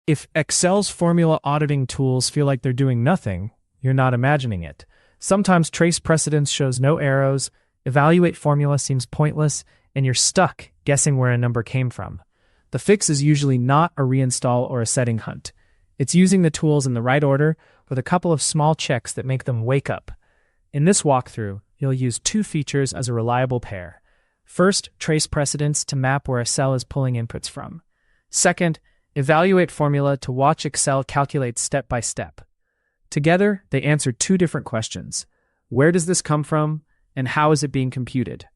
If Excel's formula auditing tools feel like they're doing nothing, you're not imagining it. Sometimes trace precedence shows no arrows, evaluate formula seems pointless, and you're stuck guessing where a number came from. The fix is usually not a reinstall or a setting hunt. It's using the tools in the right order with a couple of small checks that make them wake up. In this walkthrough, you'll use two features as a reliable pair. First, trace precedents to map where a cell is pulling inputs from. Second, evaluate formula to watch Excel calculate step by step. Together, they answer two different questions. Where does this come from, and how is it being computed?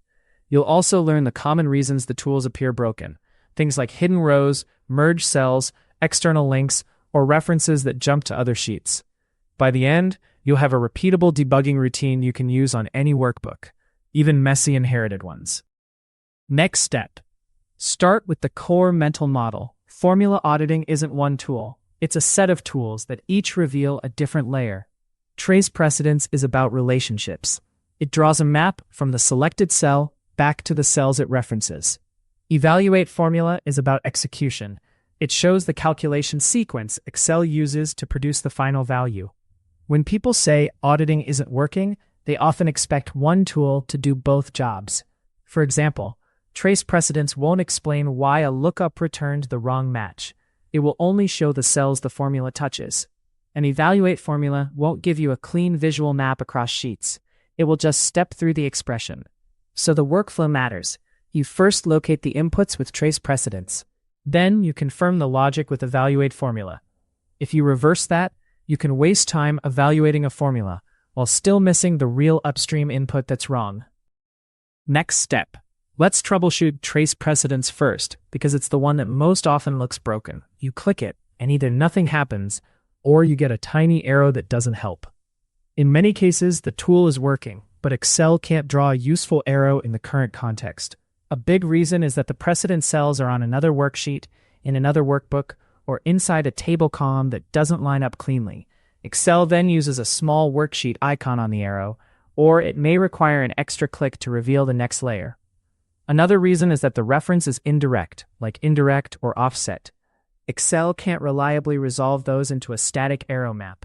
You'll also learn the common reasons the tools appear broken. Things like hidden rows, merged cells, external links, or references that jump to other sheets. By the end, you'll have a repeatable debugging routine you can use on any workbook, even messy inherited ones. Next step. Start with the core mental model. Formula auditing isn't one tool. It's a set of tools that each reveal a different layer. Trace precedence is about relationships. It draws a map from the selected cell back to the cells it references. Evaluate formula is about execution. It shows the calculation sequence Excel uses to produce the final value. When people say auditing isn't working, they often expect one tool to do both jobs. For example, trace precedence won't explain why a lookup returned the wrong match. It will only show the cells the formula touches. An evaluate formula won't give you a clean visual map across sheets. It will just step through the expression. So the workflow matters. You first locate the inputs with trace precedents. Then you confirm the logic with evaluate formula. If you reverse that, you can waste time evaluating a formula while still missing the real upstream input that's wrong. Next step. Let's troubleshoot trace precedents first, because it's the one that most often looks broken. You click it, and either nothing happens, or you get a tiny arrow that doesn't help. In many cases, the tool is working, but Excel can't draw a useful arrow in the current context. A big reason is that the precedent cells are on another worksheet, in another workbook, or inside a table column that doesn't line up cleanly. Excel then uses a small worksheet icon on the arrow, or it may require an extra click to reveal the next layer. Another reason is that the reference is indirect, like indirect or offset. Excel can't reliably resolve those into a static arrow map.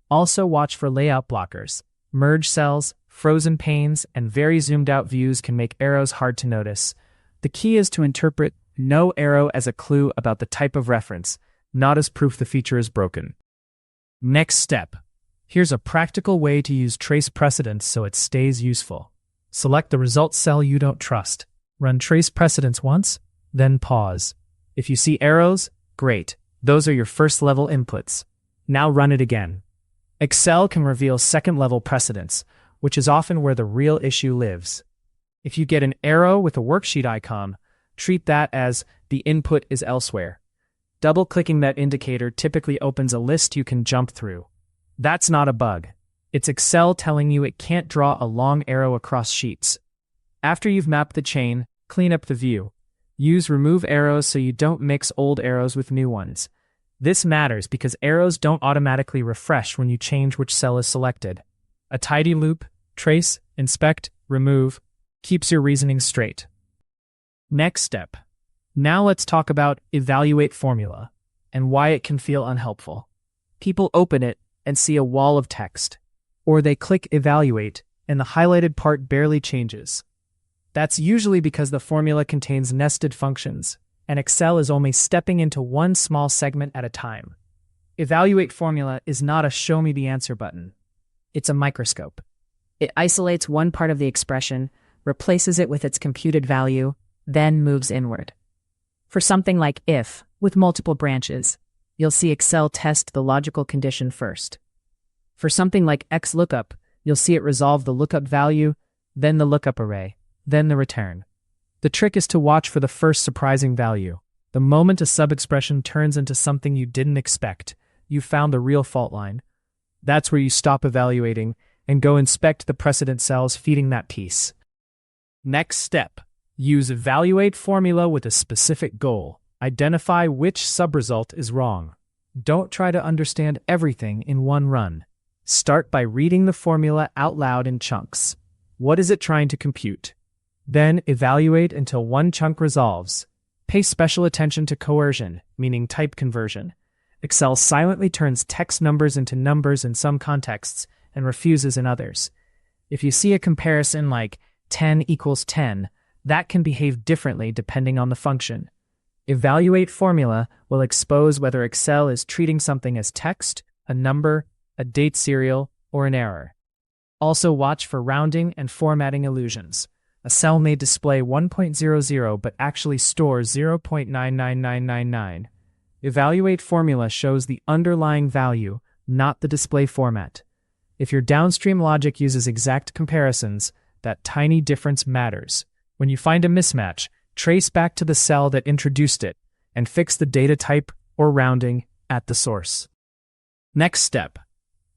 Also watch for layout blockers. Merge cells, frozen panes, and very zoomed out views can make arrows hard to notice. The key is to interpret no arrow as a clue about the type of reference, not as proof the feature is broken. Next step. Here's a practical way to use trace precedents so it stays useful. Select the results cell you don't trust. Run trace precedents once, then pause. If you see arrows, great. Those are your first level inputs. Now run it again. Excel can reveal second level precedents, which is often where the real issue lives. If you get an arrow with a worksheet icon, treat that as the input is elsewhere. Double-clicking that indicator typically opens a list you can jump through. That's not a bug. It's Excel telling you it can't draw a long arrow across sheets. After you've mapped the chain, clean up the view. Use remove arrows so you don't mix old arrows with new ones. This matters because arrows don't automatically refresh when you change which cell is selected. A tidy loop, trace, inspect, remove, keeps your reasoning straight. Next step. Now let's talk about evaluate formula and why it can feel unhelpful. People open it and see a wall of text, or they click evaluate and the highlighted part barely changes. That's usually because the formula contains nested functions, and Excel is only stepping into one small segment at a time. Evaluate formula is not a show me the answer button. It's a microscope. It isolates one part of the expression, replaces it with its computed value, then moves inward. For something like if, with multiple branches, you'll see Excel test the logical condition first. For something like XLOOKUP, you'll see it resolve the lookup value, then the lookup array, then the return. The trick is to watch for the first surprising value. The moment a sub-expression turns into something you didn't expect, you found the real fault line. That's where you stop evaluating and go inspect the precedent cells feeding that piece. Next step. Use evaluate formula with a specific goal. Identify which subresult is wrong. Don't try to understand everything in one run. Start by reading the formula out loud in chunks. What is it trying to compute? Then evaluate until one chunk resolves. Pay special attention to coercion, meaning type conversion. Excel silently turns text numbers into numbers in some contexts and refuses in others. If you see a comparison like 10 equals 10, that can behave differently depending on the function. Evaluate formula will expose whether Excel is treating something as text, a number, a date serial, or an error. Also watch for rounding and formatting illusions. A cell may display 1.00 but actually stores 0.99999. Evaluate formula shows the underlying value, not the display format. If your downstream logic uses exact comparisons, that tiny difference matters. When you find a mismatch, trace back to the cell that introduced it and fix the data type or rounding at the source. Next step.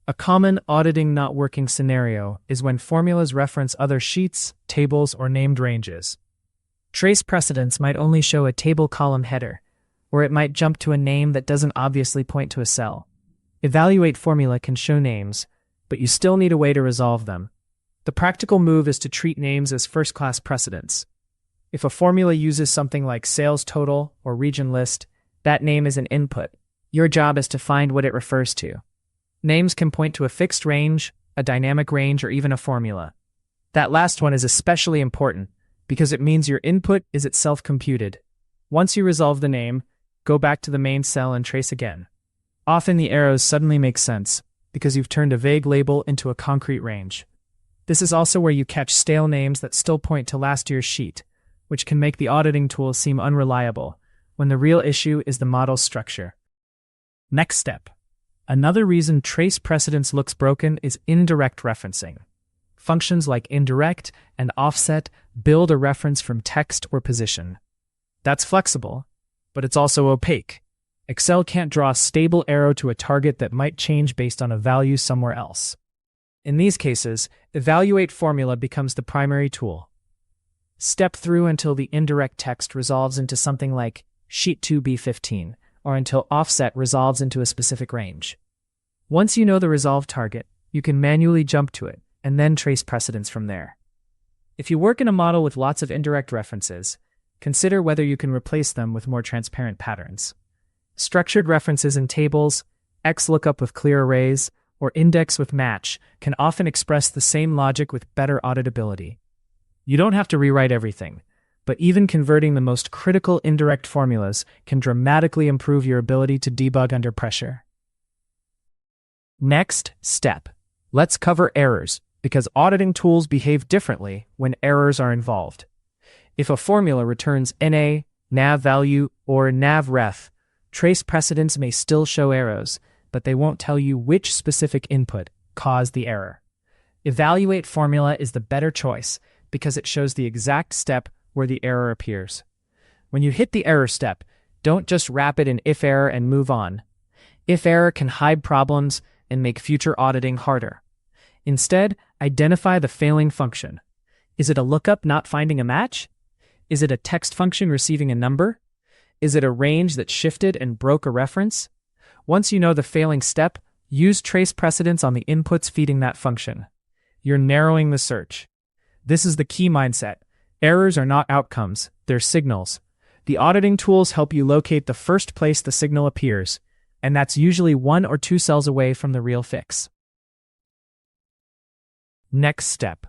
A common auditing not working scenario is when formulas reference other sheets, tables, or named ranges. Trace precedents might only show a table column header, or it might jump to a name that doesn't obviously point to a cell. Evaluate formula can show names, but you still need a way to resolve them. The practical move is to treat names as first-class precedents. If a formula uses something like sales total or region list, that name is an input. Your job is to find what it refers to. Names can point to a fixed range, a dynamic range, or even a formula. That last one is especially important because it means your input is itself computed. Once you resolve the name, go back to the main cell and trace again. Often the arrows suddenly make sense because you've turned a vague label into a concrete range. This is also where you catch stale names that still point to last year's sheet, which can make the auditing tool seem unreliable when the real issue is the model's structure. Next step. Another reason trace precedents looks broken is indirect referencing. Functions like indirect and offset build a reference from text or position. That's flexible, but it's also opaque. Excel can't draw a stable arrow to a target that might change based on a value somewhere else. In these cases, evaluate formula becomes the primary tool. Step through until the indirect text resolves into something like sheet 2B15, or until offset resolves into a specific range. Once you know the resolved target, you can manually jump to it, and then trace precedents from there. If you work in a model with lots of indirect references, consider whether you can replace them with more transparent patterns. Structured references in tables, XLOOKUP with clear arrays, or index with match can often express the same logic with better auditability. You don't have to rewrite everything, but even converting the most critical indirect formulas can dramatically improve your ability to debug under pressure. Next step. Let's cover errors, because auditing tools behave differently when errors are involved. If a formula returns NA, nav value, or nav ref, trace precedents may still show errors, but they won't tell you which specific input caused the error. Evaluate formula is the better choice because it shows the exact step where the error appears. When you hit the error step, don't just wrap it in if error and move on. If error can hide problems and make future auditing harder. Instead, identify the failing function. Is it a lookup not finding a match? Is it a text function receiving a number? Is it a range that shifted and broke a reference? Once you know the failing step, use trace precedents on the inputs feeding that function. You're narrowing the search. This is the key mindset. Errors are not outcomes, they're signals. The auditing tools help you locate the first place the signal appears, and that's usually 1 or 2 cells away from the real fix. Next step.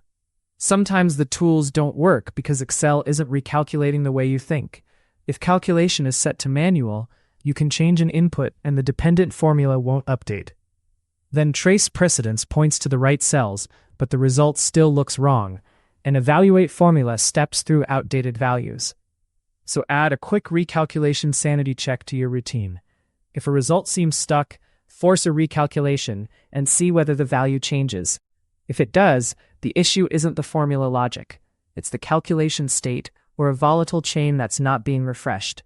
Sometimes the tools don't work because Excel isn't recalculating the way you think. If calculation is set to manual, you can change an input and the dependent formula won't update. Then trace precedents points to the right cells, but the result still looks wrong, and evaluate formula steps through outdated values. So add a quick recalculation sanity check to your routine. If a result seems stuck, force a recalculation and see whether the value changes. If it does, the issue isn't the formula logic. It's the calculation state or a volatile chain that's not being refreshed.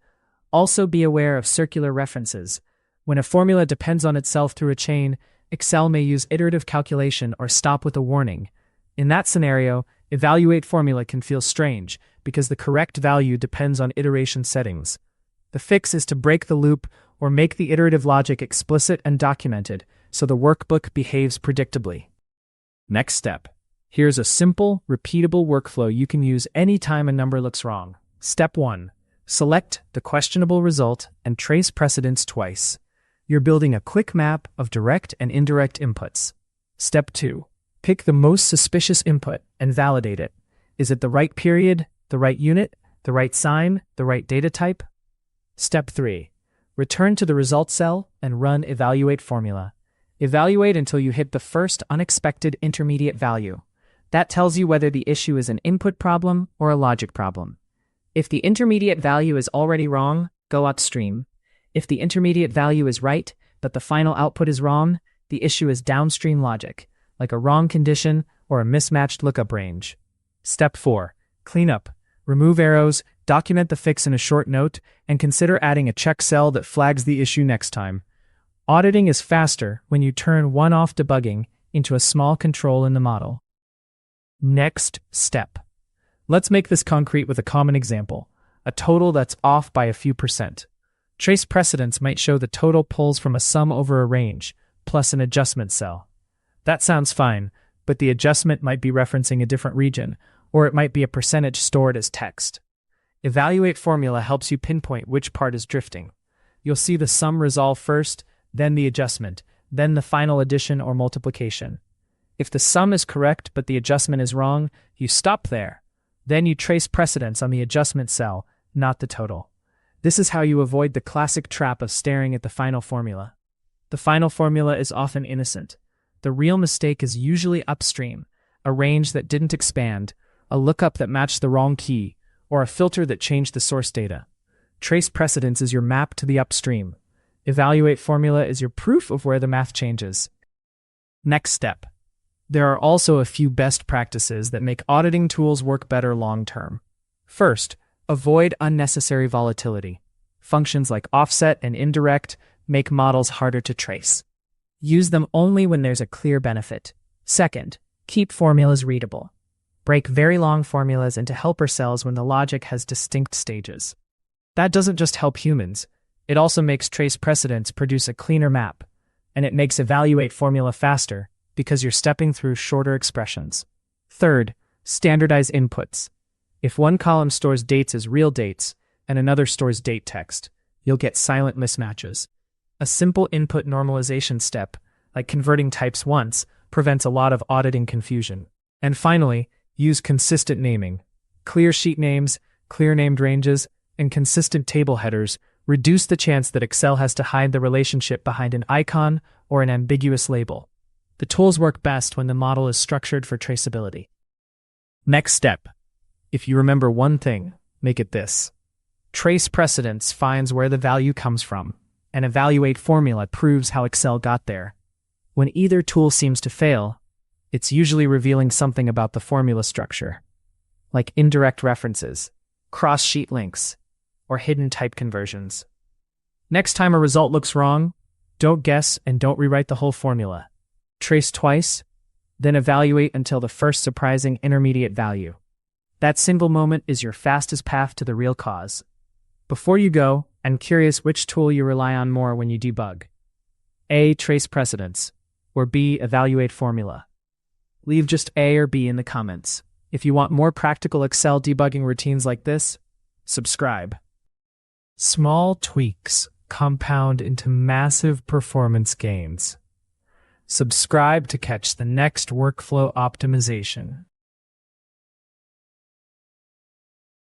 Also be aware of circular references. When a formula depends on itself through a chain, Excel may use iterative calculation or stop with a warning. In that scenario, evaluate formula can feel strange because the correct value depends on iteration settings. The fix is to break the loop or make the iterative logic explicit and documented so the workbook behaves predictably. Next step. Here's a simple, repeatable workflow you can use anytime a number looks wrong. Step 1. Select the questionable result and trace precedents twice. You're building a quick map of direct and indirect inputs. Step 2. Pick the most suspicious input and validate it. Is it the right period, the right unit, the right sign, the right data type? Step 3. Return to the result cell and run Evaluate Formula. Evaluate until you hit the first unexpected intermediate value. That tells you whether the issue is an input problem or a logic problem. If the intermediate value is already wrong, go upstream. If the intermediate value is right, but the final output is wrong, the issue is downstream logic, like a wrong condition or a mismatched lookup range. Step 4. Cleanup. Remove errors, document the fix in a short note, and consider adding a check cell that flags the issue next time. Auditing is faster when you turn one-off debugging into a small control in the model. Next step. Let's make this concrete with a common example, a total that's off by a few percent. Trace precedents might show the total pulls from a sum over a range, plus an adjustment cell. That sounds fine, but the adjustment might be referencing a different region, or it might be a percentage stored as text. Evaluate Formula helps you pinpoint which part is drifting. You'll see the sum resolve first, then the adjustment, then the final addition or multiplication. If the sum is correct but the adjustment is wrong, you stop there. Then you trace precedents on the adjustment cell, not the total. This is how you avoid the classic trap of staring at the final formula. The final formula is often innocent. The real mistake is usually upstream, a range that didn't expand, a lookup that matched the wrong key, or a filter that changed the source data. Trace precedents is your map to the upstream. Evaluate Formula is your proof of where the math changes. Next step. There are also a few best practices that make auditing tools work better long-term. First, avoid unnecessary volatility. Functions like offset and indirect make models harder to trace. Use them only when there's a clear benefit. Second, keep formulas readable. Break very long formulas into helper cells when the logic has distinct stages. That doesn't just help humans. It also makes trace precedents produce a cleaner map, and it makes Evaluate Formula faster because you're stepping through shorter expressions. Third, standardize inputs. If one column stores dates as real dates and another stores date text, you'll get silent mismatches. A simple input normalization step, like converting types once, prevents a lot of auditing confusion. And finally, use consistent naming. Clear sheet names, clear named ranges, and consistent table headers reduce the chance that Excel has to hide the relationship behind an icon or an ambiguous label. The tools work best when the model is structured for traceability. Next step. If you remember one thing, make it this. Trace precedents finds where the value comes from, and Evaluate Formula proves how Excel got there. When either tool seems to fail, it's usually revealing something about the formula structure, like indirect references, cross-sheet links, or hidden type conversions. Next time a result looks wrong, don't guess and don't rewrite the whole formula. Trace twice, then evaluate until the first surprising intermediate value. That single moment is your fastest path to the real cause. Before you go, I'm curious which tool you rely on more when you debug. A. Trace precedents, or B. Evaluate Formula. Leave just A or B in the comments. If you want more practical Excel debugging routines like this, subscribe. Small tweaks compound into massive performance gains. Subscribe to catch the next workflow optimization.